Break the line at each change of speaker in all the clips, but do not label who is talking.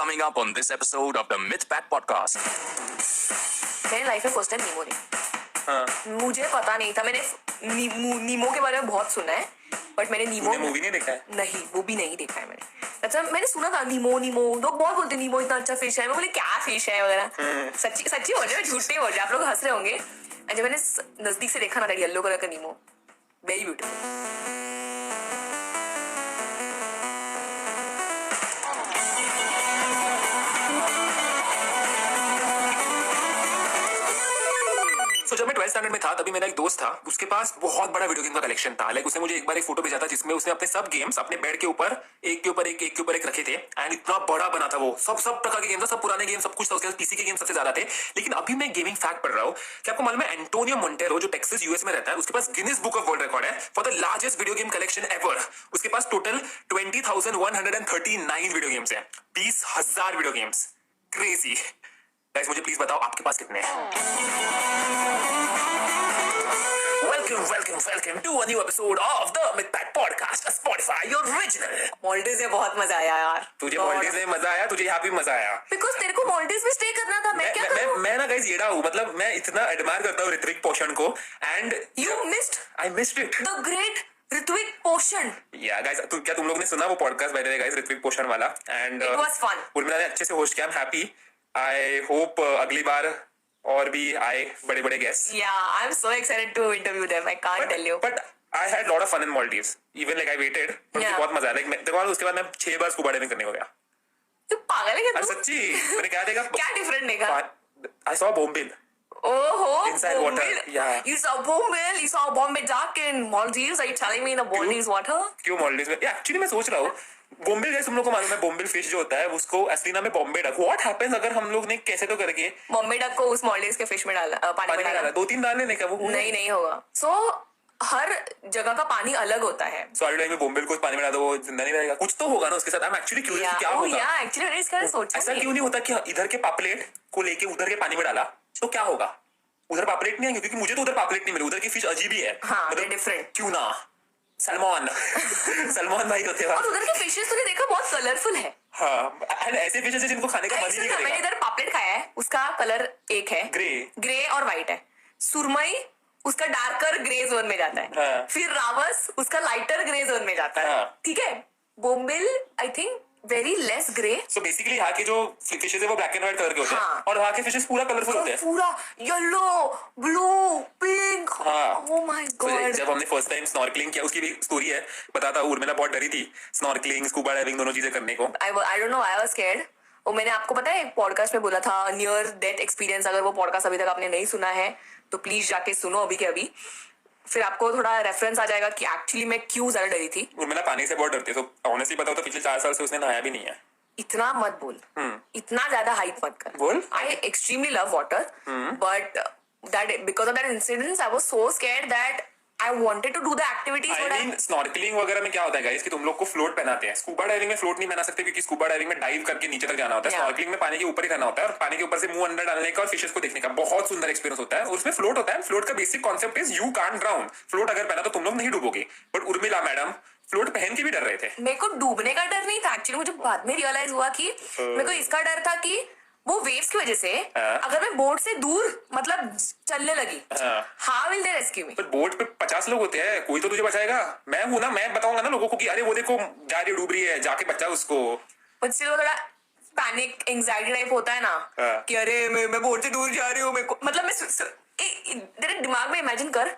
Coming up on this episode of the Myth Pack podcast.
मैंने life में first time नीमो देखा। मुझे पता नहीं था, मैंने नीमो के बारे में बहुत सुना है, बट मैंने नीमो
मूवी नहीं देखा है।
नहीं, वो भी नहीं देखा है मैंने। अच्छा, मैंने सुना था नीमो लोग बहुत बोलते नीमो इतना अच्छा फिश है। मैं बोले क्या फिश है वगैरह। सच्ची बोल रहे हो, झूठे बोल रहे आप लोग, हंस रहे होंगे। जब मैंने नजदीक से देखा ना, येलो कलर का नीमो, वेरी ब्यूटीफुल।
तो जब मैं 12th स्टैंडर्ड में था तभी मेरा एक दोस्त था, उसके पास बहुत बड़ा वीडियो गेम का कलेक्शन था। लाइक उसने मुझे एक बार एक फोटो भेजा था जिसमें उसने अपने सब गेम्स अपने बेड के ऊपर एक के ऊपर एक रखे थे। एंड इतना बड़ा बना था वो, सब प्रकार के गेम था, सब पुराने गेम, सब कुछ था। उसके पीसी के गेम सबसे ज्यादा थे। लेकिन अभी मैं गेमिंग फैक्ट पढ़ रहा हूँ कि आपको मालूम है एंटोनियो मोंटेरो जो टेक्सास यूएस में रहता है, उसके पास Guinness book of world record है for the largest video game collection ever. उसके पास टोटल 20,139 वीडियो गेम्स है, 20,000 वीडियो गेम्स। क्रेजी। गाइस मुझे प्लीज बताओ आपके पास कितने हैं। Welcome to a new episode of the Myth Pack podcast, a Spotify original.
मॉल्डीव्स में बहुत मजा आया यार।
तुझे मॉल्डीव्स में मजा आया, तुझे यहाँ भी मजा आया।
बिकॉज़ तेरे को मॉल्डीव्स में स्टे करना था। मैं क्या करूं?
मैं ना गाइस येड़ा हूँ, मतलब मैं इतना एडमायर करता हूँ ऋत्विक पोषण को। And I missed it.
The great Ritvik Poshan.
Yeah guys, क्या तुम लोग ने सुना वो podcast by the way guys, Ritvik Poshan वाला? And
It was fun.
Urmila ने अच्छे से होस्ट किया। I'm happy. I hope अगली बार और भी आए बड़े guest.
Yeah, I'm so excited to interview them. I can't tell you.
But I had lot of fun in Maldives. Even like I waited. मुझे बहुत मजा आया। Like देखो उसके बाद मैं 6 बार स्कूबा डाइविंग करने को गया।
तू पागल है क्या तू?
सच्ची मैंने क्या देखा?
क्या डिफरेंट देखा?
I saw Bombil.
Oh,
inside water. Yeah.
You saw Bombil. You saw Bombay Duck in Maldives. Are you telling me in the Maldives water?
क्यों Maldives में? एक्चुअली मैं सोच रहा हूँ बॉम्बे गैस, तुम लोग को मालूम है बॉम्बे फिश जो होता है उसको असली नाम है बॉम्बे डक। व्हाट हैपेंस अगर हम लोग ने कैसे तो करके
बॉम्बे डक को उस मालदीव्स के फिश में डाला, पानी में डाला।
2-3 डालने नहीं क्या वो?
नहीं होगा। सो हर जगह का पानी अलग होता है।
सॉरी टाइम में बॉम्बे को पानी में डाल दो, वो जिंदा नहीं रहेगा। कुछ तो होगा ना उसके साथ। आई एम एक्चुअली क्यूरियस क्या होगा।
या एक्चुअली मैंने इसका सोचा
ऐसा क्यों नहीं होता कि इधर के पापलेट को लेके उधर के पानी में डाला तो क्या होगा? उधर पापलेट नहीं है, क्योंकि मुझे तो उधर पापलेट नहीं मिले। उधर की फिश अजीब ही है,
मतलब डिफरेंट।
क्यों ना सलमान भाई होते हैं।
और उधर के फिशेस तूने देखा बहुत कलरफुल है।
हाँ, ऐसे फिशेस है जिनको खाने का मन ही नहीं करेगा।
मैंने इधर पापलेट खाया है, उसका कलर एक है, ग्रे और व्हाइट है। सुरमई उसका डार्कर ग्रे जोन में जाता है।
हाँ।
फिर रावस उसका लाइटर ग्रे जोन में जाता है। ठीक है। Bombil I think very less grey.
So basically यहाँ के जो फिशेस है वो ब्लैक एंड व्हाइट कलर के होते हैं, और वहाँ के फिशेस पूरा कलरफुल होते हैं,
पूरा yellow, blue, pink. Oh my God.
जब हमने फर्स्ट टाइम स्नॉर्कलिंग किया, उसकी भी स्टोरी है, बताता हूँ। उर्मिला बहुत डरी थी स्नॉर्कलिंग स्कूबा डाइविंग दोनों चीजें करने को।
आई don't no, I was scared. वो मैंने आपको पता है पॉडकास्ट में बोला था नियर डेथ एक्सपीरियंस। अगर वो पॉडकास्ट अभी तक आपने नहीं सुना है तो प्लीज जाके सुनो अभी के अभी, फिर आपको थोड़ा रेफरेंस आ जाएगा कि एक्चुअली मैं क्यों ज्यादा डरी थी।
उर्मिला पानी से बहुत डरती है, तो ऑनेस्टली बताओ तो पिछले 4 साल से उसने नहाया भी नहीं है।
इतना मत बोल, इतना ज्यादा हाइप मत कर।
बोल।
आई extremely love water, but that because of that incident I was so scared that I wanted to do the activities.
I mean, snorkelling वगैरह में क्या होता है गाइस कि तुम लोग को फ्लोट पहनाते हैं। स्कूबा डाइविंग में फ्लोट नहीं पहना सकते, क्योंकि स्कूबा डाइविंग में डाइव करके नीचे तक जाना होता है। स्नॉर्कलिंग में पानी के ऊपर ही रहना होता है, और पानी के ऊपर से मुंह अंदर डालने का और फिशेस को देखने का बहुत सुंदर एक्सपीरियंस होता है। और उसमें फ्लोट होता है। फ्लोट का basic concept is you can't drown. Float अगर पहना तो तुम लोग नहीं डूबोगे। बट उर्मिला मैडम फ्लोट पहन के भी डर रहे थे।
मेरे को डूबने का डर नहीं था एक्चुअली। मुझे बाद में रियलाइज हुआ कि मेरे को इसका डर था कि वो वेव्स की वजह से अगर मैं बोट से दूर मतलब चलने लगी, हाउ विल दे रेस्क्यू मी?
पर बोट पे 50 लोग होते हैं, कोई तो तुझे बचाएगा। मैं हूं ना, मैं बताऊंगा ना लोगों को कि अरे वो देखो जा रही डूब रही है, जाके बचा उसको।
मुझसे थोड़ा पैनिक एंजाइटी टाइप होता है ना कि अरे मैं बोट से दूर जा रही हूँ। मतलब मैं तेरे दिमाग में इमेजिन कर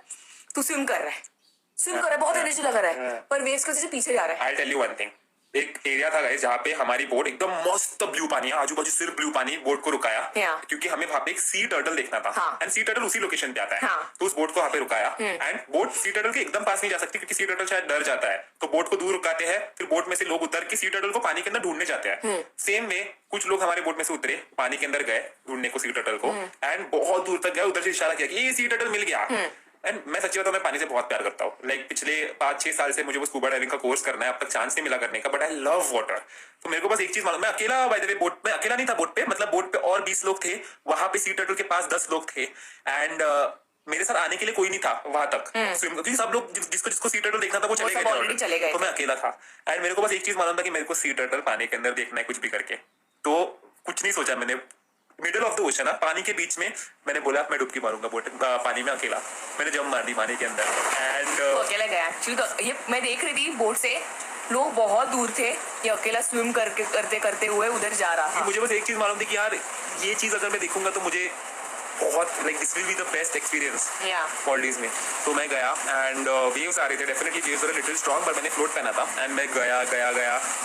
तू स्विम कर रहा है, बहुत एनर्जी लगा रहा है, पर वेव्स की वजह से पीछे जा रहा है।
I tell you one thing, एक एरिया था गाइस जहाँ पे हमारी बोट एकदम मस्त ब्लू पानी है, आजू बाजू सिर्फ ब्लू पानी, बोट को रुकाया क्योंकि हमें वहाँ पे एक सी टर्टल देखना था। एंड सी टर्टल उसी लोकेशन पे आता है। तो उस बोट को वहाँ पे रुकाया। एंड बोट सी टर्टल के एकदम पास नहीं जा सकती क्योंकि सी टर्टल शायद डर जाता है। तो बोट को दूर रुकाते हैं, फिर बोट में से लोग उतर के सी टर्टल को पानी के अंदर ढूंढने जाते हैं। सेम वे कुछ लोग हमारे बोट में से उतरे, पानी के अंदर गए ढूंढने को सी टर्टल को, एंड बहुत दूर तक गए, उधर से इशारा किया कि ये सी टर्टल मिल गया। एंड मैं सच्ची बताऊं, मैं पानी से बहुत प्यार करता हूँ। लाइक पिछले 5-6 साल से मुझे वो स्कूबा डाइविंग का कोर्स करना है, अब तक चांस नहीं मिला करने का, बट आई लव वाटर। तो मेरे को बस एक चीज मालूम, मैं अकेला बाय द वे बोट में अकेला नहीं था बोट पे, मतलब बोट पे और 20 लोग थे, वहां पे सी टर्टल के पास 10 लोग थे। एंड मेरे साथ आने के लिए कोई नहीं था वहां तक, क्योंकि सब लोग जिसको सी टर्टल देखना था वो चले गए, तो मैं अकेला था। एंड मेरे को बस एक चीज मालूम था कि मेरे को सी टर्टल पानी के अंदर देखना है कुछ भी करके। तो कुछ नहीं सोचा मैंने, मिडिल ऑफ द ओशन है, पानी के बीच में, मैंने बोला मैं डुबकी मारूंगा बोट पानी में अकेला। मैंने जंप मार दी पानी के अंदर एंड
अकेला गया। एक्चुअली तो ये मैं देख रही थी बोट से, लोग बहुत दूर थे, ये अकेला स्विम करते करते हुए उधर जा रहा था।
मुझे बस एक चीज मालूम थी कि यार ये चीज अगर मैं देखूंगा तो मुझे बहुत like this will be the best experience Maldives में। तो मैं गया एंड वेव्स आ रहे थे, definitely waves were little strong, but मैंने फ्लोट पहना था एंड मैं गया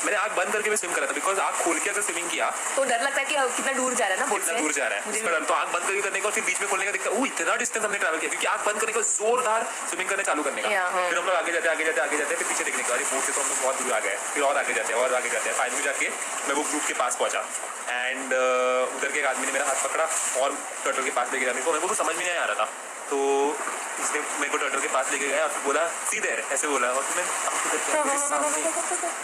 मैंने आँख बंद करके मैं स्विम कर रहा था, बिकॉज आँख खोल के अगर स्विमिंग किया
तो डर लगता है कि कितना दूर जा रहा है ना,
कितना दूर जा रहा है उसका डर। तो आँख बंद करने का और फिर बीच में खोलने का दिखता है इतना डिस्टेंस हमने ट्रैवल किया, क्योंकि आँख बंद करने का जोरदार स्विमिंग करने चालू करने का, फिर हम लोग आगे जाते फिर पीछे देखने का, अरे बोट से तो हम लोग बहुत दूर आ गए, फिर और आगे जाते हैं फाइनली जाके मैं वो ग्रुप के पास पहुंचा एंड उधर के एक आदमी ने मेरा हाथ पकड़ा और टर्टल के पास लेके जाने को, मेरे को समझ में नहीं आ रहा था, तो इसने मेरे को टर्टल के पास लेके गया और बोला सी देयर ऐसे बोला, और मैं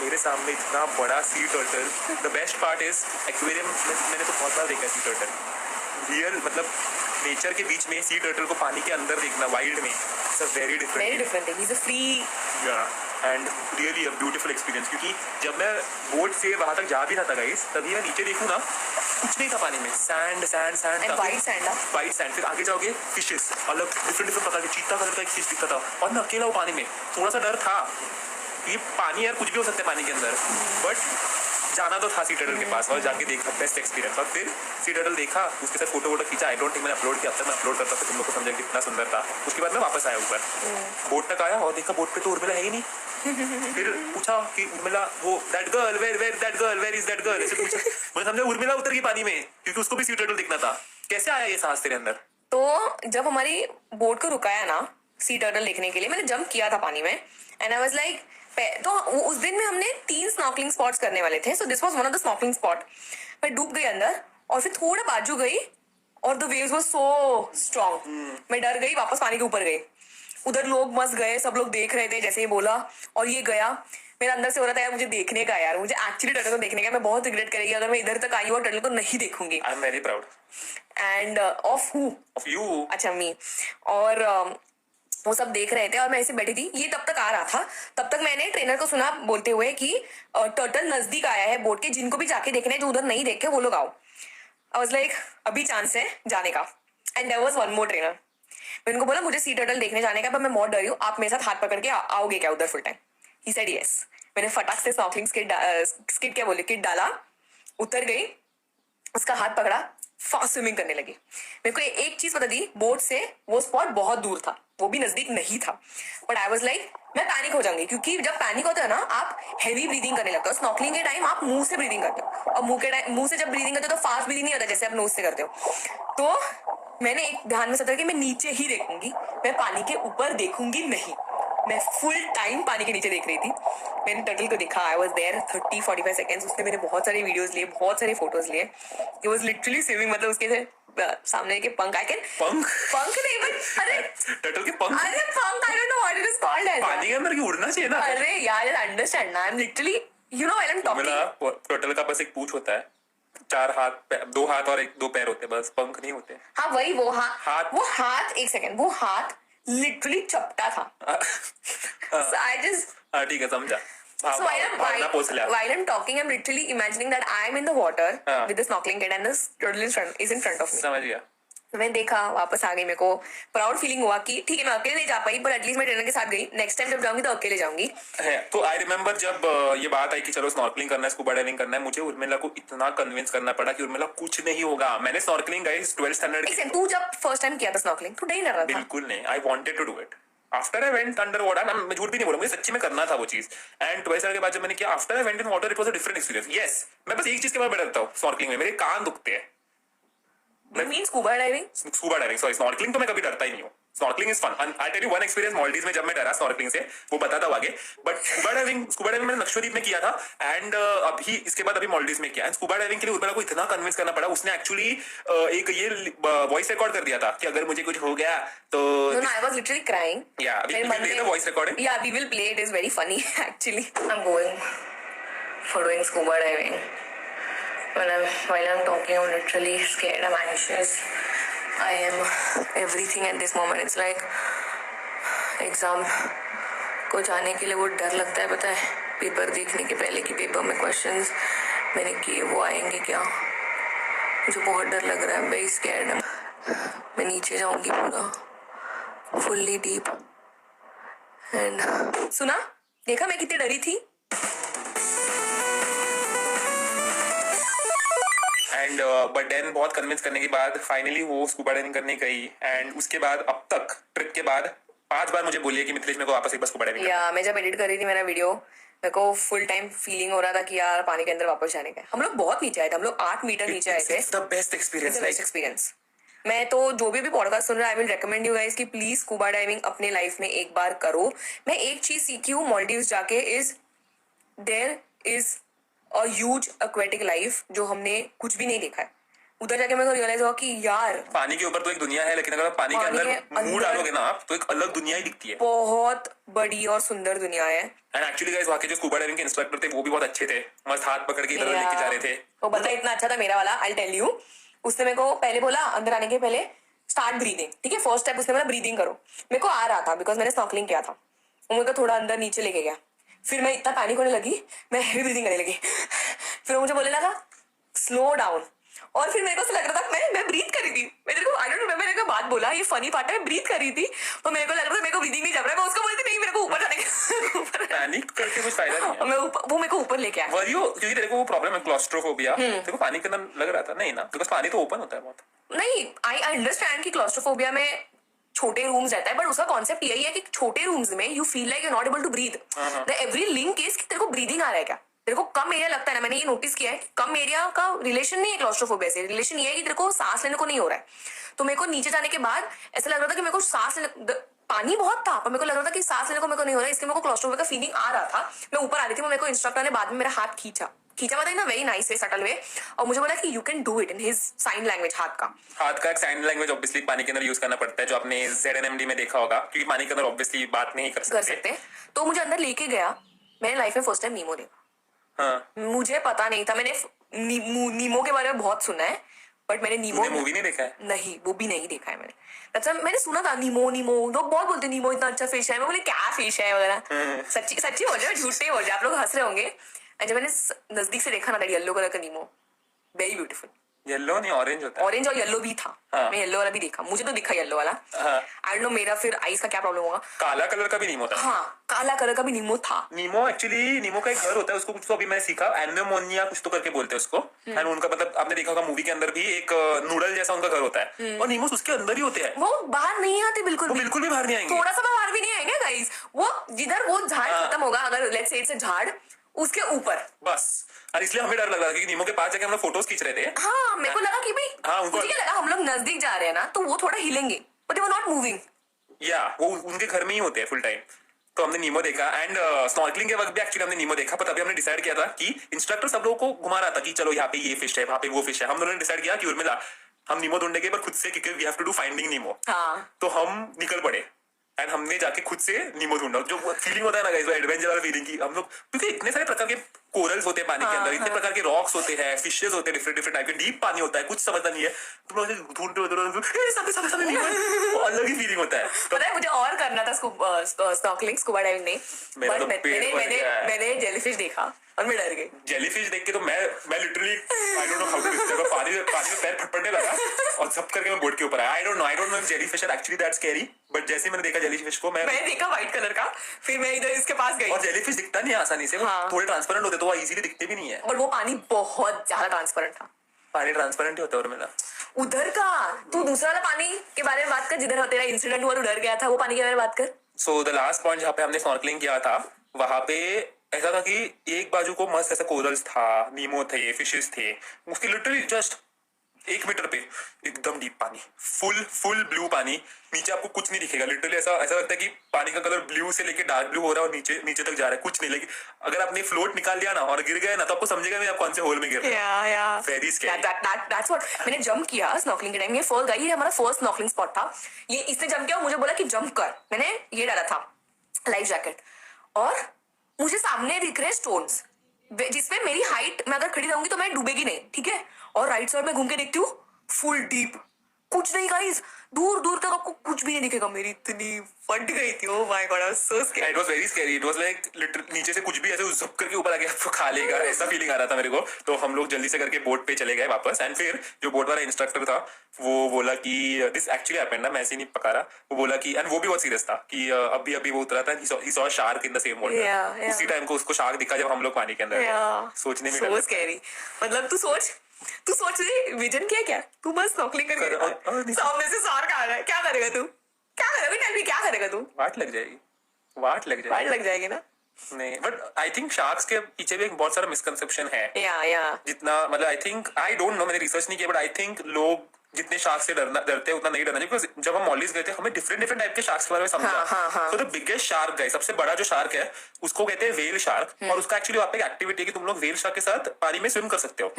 मेरे सामने इतना बड़ा sea turtle. The best part is aquarium मैंने तो बहुत बार देखा सी टर्टल रियल, मतलब नेचर के बीच में सी टर्टल को पानी के अंदर देखना वाइल्ड में, it's a very different thing,
is a free
and really a beautiful experience. क्योंकि जब मैं बोट से वहां तक जा भी रहा था गाइस, तभी मैं नीचे देखूँ ना कुछ नहीं था पानी में, सैंड वाइट सैंड, फिर आगे जाओगे फिशेस अलग डिफरेंट प्रकार के, चीता कलर का एक फिश दिखता था और मैं अकेला हूँ पानी में। थोड़ा सा डर था, ये पानी यार कुछ भी हो सकता है पानी के अंदर, बट जाना तो था सी टर्टल के पास और जाके देखा, बेस्ट एक्सपीरियंस। और फिर सी टर्टल देखा, उसके साथ फोटो खींचा, आई डोंट थिंक मैंने अपलोड किया, अब तक मैं अपलोड करता तो तुम लोग को समझा कितना सुंदर था। उसके बाद मैं वापस आया ऊपर, बोट तक आया और देखा बोट पे तो उर्मिला है ही नहीं। फिर पूछा कि उर्मिला वो that girl where is that girl, ऐसे पूछा, मुझे समझा उर्मिला उतर गई पानी में, क्योंकि उसको भी सी टर्टल दिखना था। कैसे आया ये सांस तेरे अंदर?
तो जब हमारी बोट को रुकाया ना सी टर्टल देखने के लिए, मैंने जंप किया था पानी में एंड आई वाज लाइक, तो उस दिन में हमने 3 स्नॉर्कलिंग स्पॉट्स करने वाले थे, so this was one of the snorkelling spot. मैं डूब गई अंदर और फिर थोड़ा बाजू गई और the waves were so strong, मैं डर गई, वापस पानी के ऊपर गई। उधर लोग मस्त गए, सब लोग देख रहे थे जैसे ही बोला, और ये गया, मेरे अंदर से हो रहा था यार मुझे देखने का, यार मुझे एक्चुअली टर्टल को देखने का, मैं बहुत रिग्रेट करेगी अगर मैं इधर तक आई और टर्टल को नहीं देखूंगी।
I am very proud
end of you, अच्छा मी। और वो सब देख रहे थे और मैं ऐसे बैठी थी, ये तब तक आ रहा था, तब तक मैंने ट्रेनर को सुना बोलते हुए कि टर्टल नजदीक आया है बोट के, जिनको भी जाके देखने जो उधर नहीं देखे वो लोग आओ। आई वाज लाइक अभी चांस है जाने का, and there was one more trainer. मैं उनको बोला मुझे सी टर्टल देखने जाने का, पर मैं बहुत डरी हूँ, आप मेरे साथ हाथ पकड़ के आओगे क्या उधर full time? He said yes. मैंने फटाक से स्नॉर्कलिंग किट डाला, उतर गई, उसका हाथ पकड़ा, फास्ट स्विमिंग करने लगी। मेरे को एक चीज पता थी, बोट से वो स्पॉट बहुत दूर था, वो भी नजदीक नहीं था, बट आई वाज लाइक मैं पैनिक हो जाऊंगी, क्योंकि जब पैनिक होता है ना आप हैवी ब्रीदिंग करने लगते हो। स्नॉर्कलिंग के टाइम आप मुंह से ब्रीदिंग करते हो, और मुंह से जब ब्रीदिंग करते हो तो फास्ट ब्रीदिंग नहीं होता जैसे आप नोज से करते हो। तो मैंने एक ध्यान में सोचा कि मैं नीचे ही देखूंगी, मैं पानी के ऊपर देखूंगी नहीं। मैं फुल टाइम पानी के नीचे देख रही थी। मैंने टर्टल को देखा, आई वाज देयर 30-45 सेकंड्स। उसने मेरे बहुत सारे वीडियोस लिए, बहुत सारे फोटोज लिए। इट वाज लिटरली स्विमिंग, मतलब उसके सामने के पंख, आई कैन पंख नहीं, बट अरे
टर्टल के पंख,
अरे पंख, I don't know what it is called as,
पानी के अंदर की उड़ना चाहिए ना।
अरे यार अंडरस्टैंड ना, I am literally you know while I am talking.
Turtle का बस एक पूंछ होता है, 4 हाथ, 2 हाथ और 2 पैर होते हैं, बस पंख नहीं होते।
हाँ वही वो हाथ एक सेकंड, वो हाथ लिटरली चपटा था। So I just
ठीक है समझा।
So while I'm talking, I'm literally imagining that I'm in the water with the snorkeling kit and this turtle is in front of me.
समझ गया।
मैं देखा, वापस आ गई, मेरे को प्राउड फीलिंग हुआ कि ठीक है मैं अकेले नहीं जा पाई, पर एटलीस्ट मैं ट्रेनर के साथ गई। नेक्स्ट टाइम जब जाऊंगी तो अकेले जाऊंगी।
तो आई रिमेम्बर जब ये बात आई कि चलो स्नॉर्कलिंग करना है, स्कूबा डाइविंग करना है, मुझे उर्मिला को इतना कन्विंस करना पड़ा कि उर्मिला कुछ नहीं होगा। मैंने स्नॉर्कलिंग गाइस 12th स्टैंडर्ड,
तू जब फर्स्ट टाइम किया था स्नॉर्कलिंग, तू नहीं डर रहा था?
बिल्कुल नहीं, I wanted to do it. After I went under water, मैं झूठ भी नहीं बोला, मुझे सच्ची में करना था वो चीज। एंड 12th स्टैंडर्ड के बाद जब मैंने किया, after I went in water, it was a different experience. Yes, मैं बस एक चीज के बारे में डरता हूँ स्नॉर्कलिंग में, मेरे कान दुखते हैं।
स्कूबा
डाइविंग सॉरी, स्नॉर्कलिंग तो मैं कभी डरता ही नहीं हूँ। Snorkelling is fun. I tell you one experience Maldives में जब मैं डरा स्नॉर्कलिंग से, वो बताता हूँ आगे। बट स्कूबा डाइविंग मैंने लक्षद्वीप में किया था, एंड अभी इसके बाद अभी मालदीव्स में किया। एंड स्कूबा डाइविंग के लिए उर्मिला को इतना कन्विंस करना पड़ा, उसने एक्चुअली एक ये वॉइस रिकॉर्ड कर दिया था कि अगर मुझे कुछ हो गया तो
I was literally crying.
Yeah we will play the voice recording.
Yeah we will play it, is very funny actually. I am going for doing scuba diving. While I'm talking, I'm literally scared, I'm anxious. I am everything at this moment. It's like exam को जाने के लिए वो डर लगता है, पता है, पेपर देखने के पहले कि पेपर में क्वेश्चंस मैंने किए वो आएंगे क्या? मुझे बहुत डर लग रहा है, वेरी स्कैर्ड। मैं नीचे जाऊंगी पूरा फुल्ली डीप एंड सुना, देखा मैं कितनी डरी थी।
एंड बट देन बहुत कन्विंस करने के बाद फाइनली वो स्कूबा डाइविंग करने गई। एंड उसके बाद अब तक ट्रिप के बाद 5 बार मुझे बोली है कि मिथिलेश मेरे को वापस एक बार स्कूबा डाइविंग
या मैं जब एडिट कर रही थी मेरा वीडियो, मेरे को फुल टाइम फीलिंग हो रहा था कि यार पानी के अंदर वापस जाने का। हम लोग बहुत नीचे आए थे, हम लोग 8 मीटर नीचे आए थे।
The best experience.
मैं तो जो भी पॉडकास्ट सुन रहा है, I will recommend you guys कि प्लीज स्कूबा डाइविंग अपने लाइफ में एक बार करो। मैं एक चीज सीखी हूँ मॉलडीव्स जाके, is there is a huge aquatic life जो हमने कुछ भी नहीं देखा है। उधर जाके मेरे को रियलाइज हुआ कि यार
पानी के ऊपर तो एक दुनिया है, लेकिन अगर आप पानी के अंदर मुंह डालोगे ना आप, तो एक अलग दुनिया ही दिखती है।
बहुत बड़ी और सुंदर दुनिया है।
एंड एक्चुअली गाइस, वहाँ के जो स्कूबा डाइविंग के इंस्ट्रक्टर थे वो भी बहुत अच्छे थे, मस्त हाथ पकड़ के इधर लेके जा रहे थे।
वो बंदा इतना अच्छा था मेरा वाला, आई टेल यू। उसने मेरे को पहले बोला अंदर आने के पहले स्टार्ट ब्रीदिंग, ठीक है, फर्स्ट स्टेप उसने बोला ब्रीदिंग करो। मेरे को आ रहा था बिकॉज मैंने स्नॉर्कलिंग किया था। वो मेरे को थोड़ा अंदर नीचे लेके गया, फिर मैं इतना पैनिक होने लगी, मैं हेवी ब्रीदिंग करने लगी। फिर वो मुझे बोलने लगा स्लो डाउन, और फिर मेरे को लग रहा था मैं ब्रीथ कर रही थी। मेरे को आई डोंट नो, मैंने बात बोला, ये फनी पार्ट है, मैं ब्रीथ कर रही थी तो मेरे को लग रहा था मेरे को ब्रीदिंग नहीं जम रहा है। मैं उसको बोलती नहीं, मेरे को ऊपर जाने का।
पैनिक करके कुछ फायदा नहीं है।
मैं वो मेरे को ऊपर लेके आया।
वरियो, क्योंकि तेरे को वो प्रॉब्लम है क्लॉस्ट्रोफोबिया, तेरे को पानी के अंदर लग रहा था नहीं ना, बिकॉज पानी तो ओपन होता है बहुत।
नहीं, आई अंडरस्टैंड कि क्लॉस्ट्रोफोबिया में छोटे रूम्स रहता है, बट उसका कॉन्सेप्ट यही है कि छोटे रूम्स में you feel like you not able to breathe. The every link is कि तेरे को ब्रीदिंग आ रहा है क्या, तेरे को कम एरिया लगता है ना। मैंने ये नोटिस किया है, कम एरिया का रिलेशन नहीं है क्लॉस्ट्रोफोबिया से, रिलेशन ये है कि तेरे को सांस लेने को नहीं हो रहा है। तो मेरे को नीचे जाने के बाद ऐसा लग रहा था कि मेरे को सांस लेने, पानी बहुत था पर मेरे को लग रहा था कि सांस लेने को मेरे को नहीं हो रहा है, इसलिए मेरे को क्लॉस्ट्रोफोबिया का फीलिंग आ रहा था। मैं ऊपर आ रही थी, मेरे को इंस्ट्रक्टर ने बाद में मेरा हाथ खींचा मतलब ना very nice way, subtle way, और मुझे बोला कि you can do it in his sign language. हाथ का
एक साइन लैंग्वेज ऑब्वियसली पानी के अंदर यूज करना पड़ता है, जो आपने ZNMD में देखा होगा, क्योंकि पानी के अंदर ऑब्वियसली बात नहीं कर सकते।
तो मुझे अंदर लेके गया। मैंने लाइफ में फर्स्ट टाइम नीमो देखा।
हाँ।
मुझे पता नहीं था, मैंने नीमो के बारे में बहुत सुना है, बट मैंने नीमो
मूवी नहीं देखा है।
नहीं, वो भी नहीं देखा है मैंने। अच्छा, मैंने सुना था नीमो लोग बहुत बोलते नीमो इतना अच्छा फिश है। मैं बोले क्या फिश है वगैरह। सच्ची बोल रहे हो झूठे बोल रहे, आप लोग हंस रहे होंगे। जब मैंने नजदीक से देखा ना, येलो कलर का नीमो, वेरी ब्यूटीफुल।
येलो नहीं, ऑरेंज होता है।
ऑरेंज और येलो भी था। हाँ। मैं येलो वाला भी देखा, मुझे तो दिखा येलो वाला। आई डोंट नो मेरा फिर आईज का क्या प्रॉब्लम होगा।
काला कलर का भी नीमो था।
हाँ, काला कलर का भी नीमो था।
नीमो एक्चुअली नीमो का एक घर होता है, उसको कुछ तो अभी मैंने सीखा, एनेमोनिया कुछ तो करके बोलते हैं उसको। एंड उनका मतलब आपने देखा होगा मूवी के अंदर भी एक नूडल जैसा उनका घर होता है, और नीमोस उसके अंदर ही होते हैं।
वो बाहर नहीं आते बिल्कुल
भी बाहर नहीं आएंगे,
थोड़ा सा बाहर भी नहीं आएंगे गाइस। वो जिधर वो झाड़ खत्म होगा, अगर लेट्स से इट्स अ झाड़, उसके ऊपर बस।
और इसलिए हमें डर लग रहा था, क्योंकि नीमो के पास जाके हम लोग फोटोज खींच रहे थे।
हाँ, मेरे को लगा कि भाई,
हाँ,
मुझे क्या लगा हम लोग नजदीक जा रहे हैं ना, तो वो थोड़ा हिलेंगे, but they were not moving.
या वो उनके घर में ही होते हैं फुल टाइम। तो हमने नीमो देखा, एंड स्नॉर्कलिंग के वक्त भी एक्चुअली हमने नीमो देखा, पर तभी हमने डिसाइड किया था कि इंस्ट्रक्टर सब लोगों को घुमा रहा था कि चलो यहाँ पे ये फिश है, वहाँ पे वो फिश है। हम दोनों ने डिसाइड किया कि उर्मिला हम नीमो ढूंढेंगे पर खुद से, क्योंकि we have to do finding Nemo. तो हम निकल पड़े एंड हमने जाके खुद से नीमो ढूंढा। जो फीलिंग होता है ना गाइस, वो एडवेंचर वाला फीलिंग की हम लोग, क्योंकि इतने सारे प्रकार के कोरल्स होते हैं पानी के अंदर, इतने प्रकार के रॉक्स होते हैं, फिशेस होते हैं, डिफरेंट टाइप के, डीप पानी होता है, कुछ समझता नहीं है। तुम लोग ढूंढते हो, अलग ही फीलिंग होता है।
पता है मुझे और करना था स्नॉर्कलिंग, स्कूबा डाइविंग नहीं, बट मैंने जेलीफिश देखा और मैं डर गई।
जेलीफिश देख के तो मैं literally I don't know how to describe, पानी में पैर फटफटने लगा और सब करके मैं बोट के ऊपर आया। I don't know if jellyfish are actually that scary, but जैसे मैंने देखा जेलीफिश को, मैं
देखा व्हाइट कलर का, फिर मैं इधर इसके पास गई।
और जेलीफिश दिखता नहीं आसानी से, वो थोड़े ट्रांसपेरेंट होते तो वो इजीली दिखते भी नहीं है,
और वो पानी बहुत ज्यादा ट्रांसपेरेंट था।
पानी ट्रांसपेरेंट ही होता है। और मेरा
उधर का तू दूसरा वाला पानी के बारे में बात कर, जिधर तेरा इंसिडेंट हुआ, तू डर गया था, वो पानी के बारे में बात कर।
सो द लास्ट पॉइंट जहाँ पे हमने स्नॉर्कलिंग किया था, वहां पे ऐसा था कि एक बाजू को मस्त ऐसा कोरल्स था, नीमो थे, फिशेस थे, उसके लिटरली जस्ट 1 मीटर पे एकदम डीप पानी, फुल ब्लू पानी, नीचे आपको कुछ नहीं दिखेगा। लिटरली ऐसा लगता है कि पानी का कलर ब्लू से लेके डार्क ब्लू हो रहा है और नीचे तक जा रहा है, कुछ नहीं। लेकिन अगर आपने फ्लोट निकाल लिया ना और गिर गए ना, तो आपको समझेगा नहीं आप कौन से होल में गिर रहे हैं। Very scary.
दैट्स व्हाट मैंने जंप किया स्नॉर्कलिंग के टाइम। ये फर्स्ट गाइस, ये हमारा फर्स्ट स्नॉर्कलिंग स्पॉट था। ये इसने जंप किया और मुझे बोला कि जंप कर। मैंने ये डाला था लाइफ जैकेट, और मुझे सामने दिख रहे स्टोन्स, जिसमें मेरी हाइट, मैं अगर खड़ी रहूंगी तो मैं डूबेगी नहीं, ठीक है। और राइट साइड में घूम के देखती हूँ फुल डीप, कुछ नहीं गाइस, दूर दूर तक आपको कुछ भी नहीं दिखेगा। मेरी इतनी फट गई थी, oh my God, I was so scared.
It was very scary, it was like literally नीचे से कुछ भी ऐसे झप करके ऊपर आके आपको खा लेगा, ऐसा फीलिंग आ रहा था मेरे को। तो हम लोग जल्दी से करके बोट पे चले गए वापस। एंड फिर जो बोट वाला इंस्ट्रक्टर था वो बोला कि दिस एक्चुअली हैपेंड ना, मैं ऐसे नहीं पका रहा। वो बोला कि, एंड वो भी बहुत सीरियस था कि अभी अभी वो उतरा था, he saw shark in the same water. उसी टाइम को उसको शार्क दिखा जब हम लोग पानी के अंदर थे। सोचने में
सो स्कैरी। मतलब तू सोच रही विजन क्या तू बस स्नॉर्कलिंग करके सामने से शार्क आ रहा है, क्या करेगा तू? क्या करेगा? क्या करेगा तू?
वाट लग जाएगी
ना।
नहीं, बट आई थिंक शार्क्स के पीछे भी एक बहुत सारा मिसकंसेप्शन है।
या
जितना मतलब I think, I don't no, मैंने रिसर्च नहीं किया, बट आई थिंक लोग जितने शार्क से डरते हैं उतना नहीं डरना चाहिए। बिकॉज जब हम मॉलिस गए थे हमें डिफरेंट टाइप के शार्क्स के बारे में समझा। तो द बिगेस्ट शार्क गए, सबसे बड़ा जो शार्क है उसको कहते हैं वेल शार्क। और उसका एक्चुअली वहाँ पे एक एक्टिविटी है कि तुम लोग वेल शार्क के साथ पानी में स्विम कर सकते हो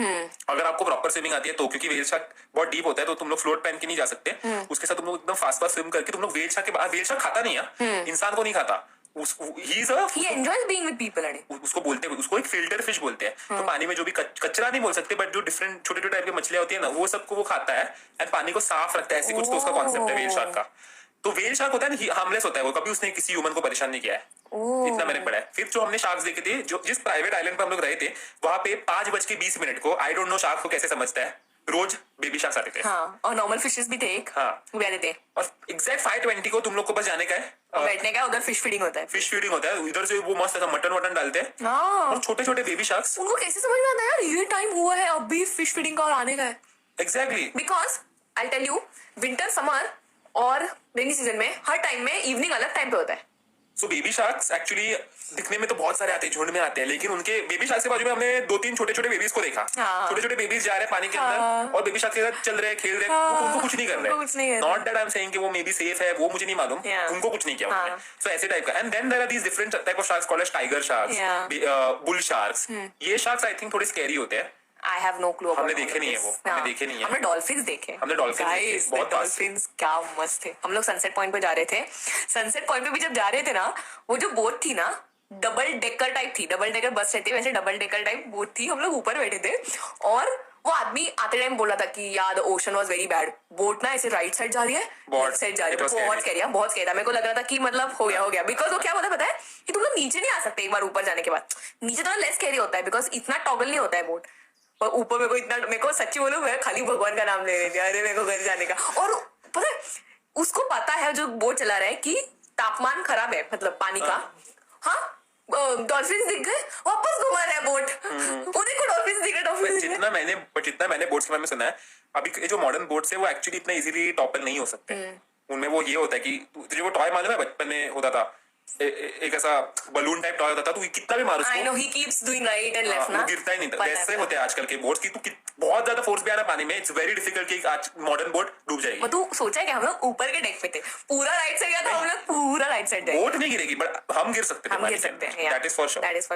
अगर आपको प्रॉपर स्विमिंग आती है तो। क्योंकि वेल शार्क बहुत डीप होता है तो तुम लोग फ्लोट पहन के नहीं जा सकते, उसके साथ तुम लोग एकदम फास्ट स्विम करके तुम लोग वेल शार्क के बाद, वेल शार्क खाता नहीं है, इंसान को नहीं खाता,
he enjoys being with people।
उसको बोलते हैं, उसको एक फिल्टर फिश बोलते हैं। तो पानी में जो भी कचरा नहीं बोल सकते, बट जो डिफरेंट छोटे छोटे टाइप की मछलियां होती है ना, वो सबको वो खाता है एंड पानी को साफ रखता है, ऐसे कुछ तो उसका कॉन्सेप्ट है वेल शार्क का। तो वेल शार्क होता है ना, हार्मलेस होता है वो, कभी उसने किसी ह्यूमन को परेशान नहीं किया है, इतना मैंने पढ़ा है। फिर जो हमने शार्क्स देखे थे, जो जिस प्राइवेट आइलैंड पर हम लोग रहे थे, वहां पे 5:20 को, आई डोंट नो शार्क को कैसे समझता है, रोज बेबी शार्क्स आते थे।
और नॉर्मल फिशेस भी थे एक, वो आते थे।
और एग्जैक्ट 5:20 को तुम लोग को बस जाने का है,
बैठने का, उधर फिश फीडिंग होता है,
उधर से वो मस्त ऐसा मटन डालते हैं और छोटे छोटे बेबी शार्क्स।
उनको कैसे समझ में आता है यार ये टाइम हुआ है अभी फिश फीडिंग का और आने का है?
Exactly,
because I tell you, winter, summer और रेनी सीजन में हर टाइम में इवनिंग अलग टाइम पे होता है।
सो बेबी शार्क्स एक्चुअली दिखने में तो बहुत सारे आते हैं, झुंड में आते हैं, लेकिन उनके बेबी शार्क्स के बाजू में हमने 2-3 छोटे छोटे बेबीज को देखा। छोटे छोटे बेबीज जा रहे हैं पानी के अंदर और बेबी शार्क के साथ चल रहे हैं, खेल रहे हैं, उनको कुछ नहीं कर रहे। Not that I am saying कि वो मे बी सेफ है, वो मुझे नहीं मालूम, उनको कुछ नहीं किया उन्होंने। सो ऐसे टाइप का। And then there are these different type of sharks called as tiger sharks, bull sharks. ये शार्क्स आई थिंक थोड़े स्कैरी होते हैं।
I have no clue।
हमने देखे नहीं है वो, हमने देखे नहीं है।
हमने डॉल्फिन्स देखे, बहुत डॉल्फिन्स क्या मस्त थे। हम लोग सनसेट पॉइंट पे जा रहे थे, सनसेट पॉइंट पे भी जब जा रहे थे ना, वो जो बोट थी ना, डबल डेकर टाइप थी, डबल डेकर बस रहती है वैसे डबल डेकर टाइप बोट थी। हम लोग ऊपर बैठे थे और वो आदमी आते टाइम बोला था कि यार ocean was very bad, boat ना ऐसे राइट साइड जा रही है, लेफ्ट साइड जा रही है, बहुत कह रहा। मेरे को लग रहा था कि मतलब हो गया। बिकॉज वो क्या पता है कि तुम लोग नीचे नहीं आ सकते एक बार ऊपर जाने के बाद। नीचे तो लेस कैरी होता है बिकॉज इतना टॉगल नहीं होता है बोट, और ऊपर मेरे को सच्ची बोलूं, मैं खाली भगवान का नाम ले रही थी, अरे मेरे को घर जाने का। और पता है उसको पता है जो बोट चला रहा है कि तापमान खराब है, मतलब पानी का। डॉल्फिन दिख गए, वापस घुमा रहा है बोट। वो देखो डॉल्फिन दिख रहे।
जितना मैंने बोट्स के बारे में सुना है, अभी जो मॉडर्न बोट्स है वो एक्चुअली इतना इजीली टॉपल नहीं हो सकते। उनमें वो ये होता है कि तुझे वो टॉय मालूम है बचपन में होता था, एक ऐसा बलून टाइप टॉय होता था, तू कितना भी मार उसको,
I know he keeps doing right and left ना,
गिरता ही नहीं था। वैसे होते हैं आजकल के बोट्स की, तू बहुत ज्यादा फोर्स भी आ रहा पानी में, इट्स वेरी डिफिकल्ट कि आज मॉडर्न बोट डूब जाएगी।
तू सोचा है कि हम लोग ऊपर के डेक पे थे, पूरा राइट साइड गया था, हम लोग पूरा राइट साइड गए।
बोट नहीं गिरेगी बट हम गिर सकते हैं, दैट इज फॉर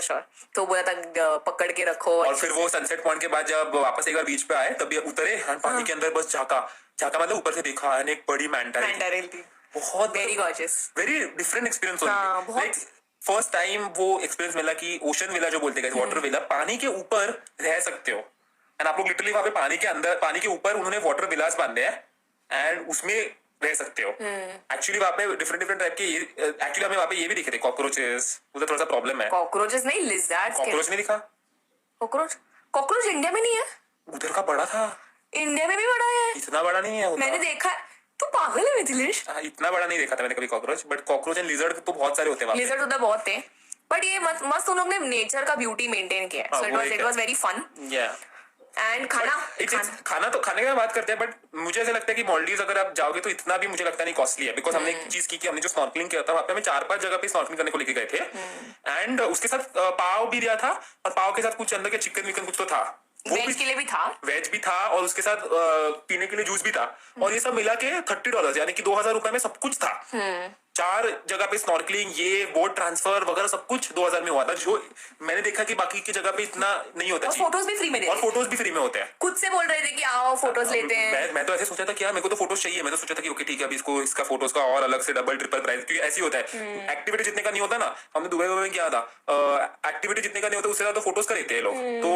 श्योर।
तो बोला था पकड़ के रखो।
और फिर वो सनसेट पॉइंट के बाद जब वापस एक बार बीच पे आए तब उतरे पानी के अंदर, बस झाका मतलब ऊपर से देखा, एक बड़ी मैंटा थी, बहुत
very gorgeous,
very different experience होता है। फर्स्ट टाइम वो एक्सपीरियंस मिला कि ओशन विला जो बोलते हैं, वाटर विला, पानी के ऊपर रह सकते हो। एंड आप लोग लिटरली वहां पे पानी के अंदर, पानी के ऊपर उन्होंने वाटर विलास बांधे हैं एंड उसमें रह सकते हो। एक्चुअली वहां पे डिफरेंट टाइप के, एक्चुअली हमें वहां पे ये भी दिखे थे कॉकरोचेस, उधर थोड़ा सा प्रॉब्लम है।
कॉकरोचेस नहीं, लिजर्ड्स।
कॉकरोच नहीं दिखा?
कॉकरोच इंडिया में नहीं है,
उधर का बड़ा था,
इंडिया में भी बड़ा है,
इतना बड़ा नहीं है।
मैंने देखा। तू पागल है मिथिलेश?
इतना बड़ा नहीं देखा था मैंने कभी cockroach, but cockroach and lizard तो बहुत सारे होते हैं।
लिजर्ड उधर बहुत थे, बट ये मस्त उन लोग ने नेचर का ब्यूटी मेंटेन किया है। So it was very fun. And
खाना तो खाने की बात करते हैं, बट मुझे ऐसा लगता है कि मालदीव्स अगर आप जाओगे तो इतना भी मुझे लगता नहीं कॉस्टली है। बिकॉज हमने एक चीज की कि हमने जो स्नॉर्कलिंग किया था वहां पे हमें 4-5 जगह पे स्नॉर्कलिंग करने को लेके गए थे। एंड उसके साथ पाव भी दिया था, और पाव के साथ कुछ अंदर के चिकन विकन कुछ तो था,
वेज के लिए भी था,
वेज भी था, और उसके साथ पीने के लिए जूस भी था, और ये सब मिला के $30 यानी कि 2000 रुपए में सब कुछ था। 4 जगह पे स्नॉर्कलिंग, ये बोट ट्रांसफर वगैरह सब कुछ 2000 में हुआ था, जो मैंने देखा कि बाकी की जगह पे इतना नहीं होता।
फोटोज भी फ्री में देते हैं,
और फोटोज भी फ्री में होते हैं।
खुद से बोल रहे थे कि आओ फोटोज लेते हैं।
मैं तो ऐसे सोचा था कि यार मेरे को तो फोटोज चाहिए। मैं तो सोचा था कि ओके ठीक है, अभी इसको इसका फोटोज का और अलग से डबल ट्रिपल प्राइस, क्योंकि ऐसी होता है एक्टिविटी जितने का नहीं होता ना। हमने दुबई में किया था, एक्टिविटी जितने का नहीं होता उससे ज्यादा फोटोज का लेते हैं लोग। तो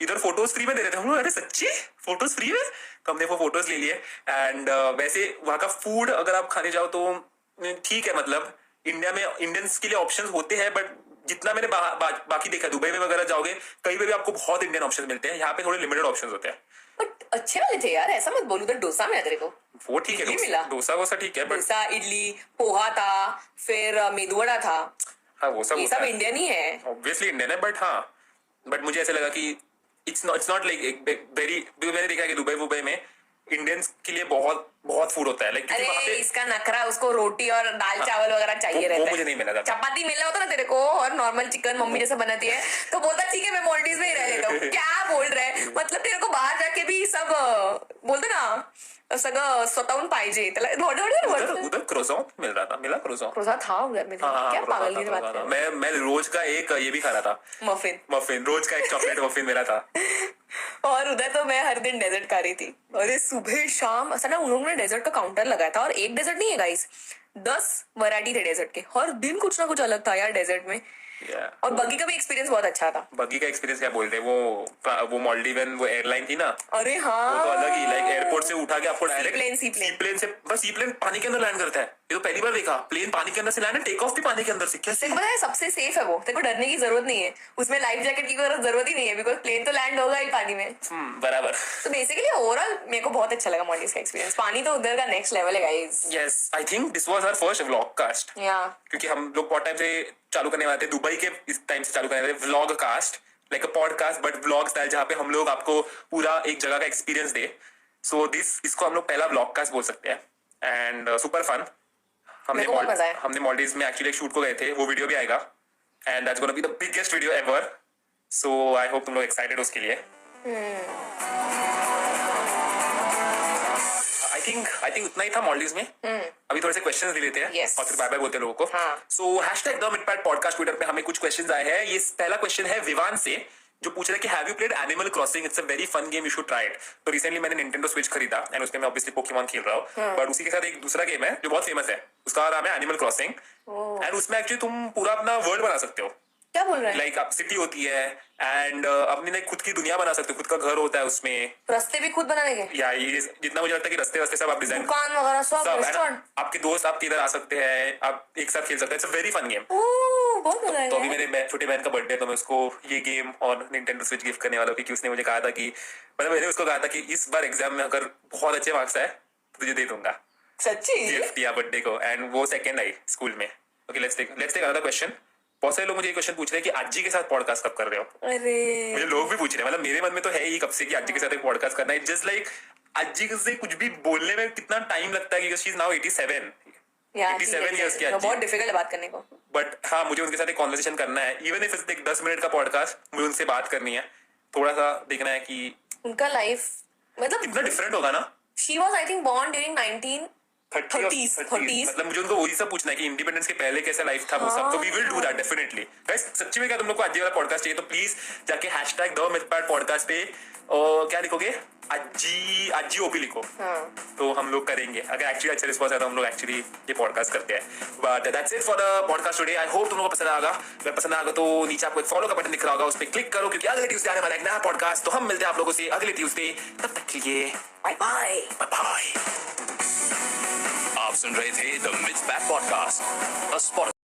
इधर फोटोज फ्री में दे रहे थे हम लोग। अरे सच्ची फोटोज फ्री में? तो हमने वो फोटोज ले लिए। एंड वैसे वहां का फूड अगर आप खाने जाओ तो ठीक है, मतलब इंडिया में इंडियंस के लिए ऑप्शंस होते हैं, बट जितना मैंने बाकी देखा, दुबई में वगैरह जाओगे कहीं पे भी आपको बहुत इंडियन ऑप्शंस मिलते हैं। यहाँ पे थोड़े लिमिटेड ऑप्शंस होते हैं,
बट अच्छे वाले थे यार, ऐसा मत बोलूं। उधर डोसा मिला तेरे को?
वो ठीक है, डोसा वोसा ठीक है, बट
डोसा, इडली, पोहा था, फिर मेदू वड़ा था।
हाँ वो सब,
ये सब इंडियन ही है,
ऑब्वियसली इंडियन है, बट मुझे ऐसा लगा कि इट्स नॉट लाइक वेरी, मैंने देखा कि दुबई में इंडियंस के लिए बहुत फूड होता है। लाइक
अरे इसका नखरा, उसको रोटी और दाल चावल वगैरह चाहिए रहता है।
मुझे नहीं मिला था।
चपाती मिलना होता ना तेरे को, और नॉर्मल चिकन मम्मी जैसा बनाती है, तो बोलता ठीक है मैं मॉल्डीव में ही रह लेता हूँ। क्या बोल रहे, मतलब तेरे को बाहर जाके भी सब बोलते ना सगळं स्वतःहून पाहिजे त्याला।
उधर क्रोसॉन मिल रहा था, मिला क्रोसॉन
था उधर में। क्या पागल की बात कर रहे हो?
मैं रोज का एक ये भी खा रहा था, मफिन रोज का एक चॉकलेट मफिन मिला था।
और उधर तो मैं हर दिन डेजर्ट खा रही थी। अरे सुबह शाम ऐसा ना, उन लोगों ने डेजर्ट का काउंटर लगाया था, और एक डेजर्ट नहीं है गाइस, 10 वैरायटी थे डेजर्ट के। हर दिन कुछ ना कुछ अलग था यार डेजर्ट में। और बग्गी का भी एक्सपीरियंस बहुत अच्छा था।
बग्गी का एक्सपीरियंस क्या बोलते हैं, वो मालदीवन वो एयरलाइन थी ना।
अरे हाँ,
वो तो अलग ही, लाइक एयरपोर्ट से उठा के आपको डायरेक्ट
सीप्लेन
से, बस सीप्लेन पानी के अंदर लैंड करता है। ये तो पहली बार देखा, प्लेन पानी के अंदर से लैंड है, टेक ऑफ भी पानी के अंदर से। कैसे?
पता है सबसे सेफ है वो, तेरे को डरने की जरूरत नहीं है, उसमें लाइफ जैकेट की जरूरत ही नहीं है, बिकॉज प्लेन तो लैंड होगा ही पानी में।
बराबर।
तो बेसिकली ओवरऑल मेरे को बहुत अच्छा लगा मॉल्डीव्स का एक्सपीरियंस। पानी तो उधर का नेक्स्ट लेवल है guys.
Yes, I think this was our first vlog cast. क्योंकि हम लोग बहुत टाइम से चालू करने वाले थे, दुबई के इस टाइम से चालू करने वाले थे vlog cast, like a podcast but vlog style, जहाँ पे हम लोग आपको पूरा एक जगह का एक्सपीरियंस दे। सो इसको हम लोग पहला व्लॉग कास्ट बोल सकते हैं। And super fun. हमने मॉल्डीव्स में एक्चुअली एक शूट को गए थे, वो वीडियो भी आएगा, and that's gonna be the biggest video ever. So I hope तुम लोग एक्साइटेड उसके लिए। आई थिंक उतना ही था मॉल्डीव्स में। अभी थोड़े से क्वेश्चंस ले लेते हैं, और फिर बाय बाय बोलते हैं लोगों को। सो #TheMidPad ट्विटर पे हमें कुछ क्वेश्चंस आए हैं। ये पहला क्वेश्चन है विवान से, जो पूछ रहे हैं कि have you played Animal Crossing, it's a very fun game, you should try it. तो रिसेंटली मैंने निंटेंडो स्विच खरीदा, एंड उसमें मैं ऑब्वियसली पोकेमॉन खेल रहा हूँ, बट उसी के साथ एक दूसरा गेम है जो बहुत फेमस है, उसका नाम है एनिमल क्रॉसिंग। एंड उसमें एक्चुअली तुम पूरा अपना वर्ल्ड बना सकते हो।
क्या बोल रहे हैं?
लाइक आप सिटी होती है, एंड अपनी खुद की दुनिया बना सकते हो, खुद का घर होता है उसमें।
रास्ते भी खुद बनाने के?
या ये जितना मुझे लगता है कि रास्ते सब आप डिजाइन,
दुकान वगैरह सब, रेस्टोरेंट,
आपके दोस्त आपके इधर आ सकते हैं, आप एक साथ खेल सकते हैं। It's a very fun game.
बहुत मजा आएगा।
तो अभी मेरे छोटे बहन का बर्थडे है, तो मैं उसको ये गेम और निंटेंडो स्विच गिफ्ट करने वाला हूँ, क्योंकि उसने मुझे कहा था कि मैंने उसको कहा था कि इस बार एग्जाम में अगर बहुत अच्छे मार्क्स आए तो तुझे दे दूंगा
सच्ची
गिफ्ट दिया बर्थडे को। एंड वो सेकंड आई स्कूल में। Okay, let's take another question. बहुत सारे लोग मुझे ये क्वेश्चन पूछ रहे हैं कि आजी के साथ पॉडकास्ट कब कर रहे हो?
अरे
मुझे लोग भी पूछ रहे हैं, मतलब मेरे मन में तो है ही कब से कि आजी के साथ एक पॉडकास्ट करना है। जस्ट लाइक आजी से कुछ भी बोलने में कितना टाइम लगता है, शी इज नाउ 87 इयर्स की आजी।
बहुत डिफिकल्ट है बात करने को,
बट हाँ, मुझे उनके साथ एक कॉन्वर्सेशन करना है, इवन इफ इट्स 10 मिनट का पॉडकास्ट, मुझे उनसे बात करनी है, थोड़ा सा देखना है कि
उनका लाइफ मतलब
कितना डिफरेंट होगा ना।
She was I think born during 1930s।
मतलब मुझे उनको वही सब पूछना है कि इंडिपेंडेंस के पहले कैसा लाइफ था वो सब। तो we will do that definitely. Guys, सच्ची में क्या तुम लोग को आजी वाला पॉडकास्ट चाहिए तो प्लीज जाके #TheMidPad पे क्या लिखोगे, आजी ओपी लिखो। तो हम लोग करेंगे, अगर एक्चुअली अच्छा रिस्पॉन्स है तो हम लोग एक्चुअली ये पॉडकास्ट करते हैं। But that's it for the podcast today. I hope तुम लोगों को पसंद आएगा। अगर पसंद आएगा तो नीचे आपको एक फॉलो का बटन दिख रहा होगा, उस पर क्लिक करो, क्योंकि अगले ट्यूसडे आने वाला एक नया पॉडकास्ट। तो हम मिलते हैं आप लोगों से अगले ट्यूसडे। तब तक के लिए बाय बाय।
आप सुन रहे थे द मिथ बैट पॉडकास्ट।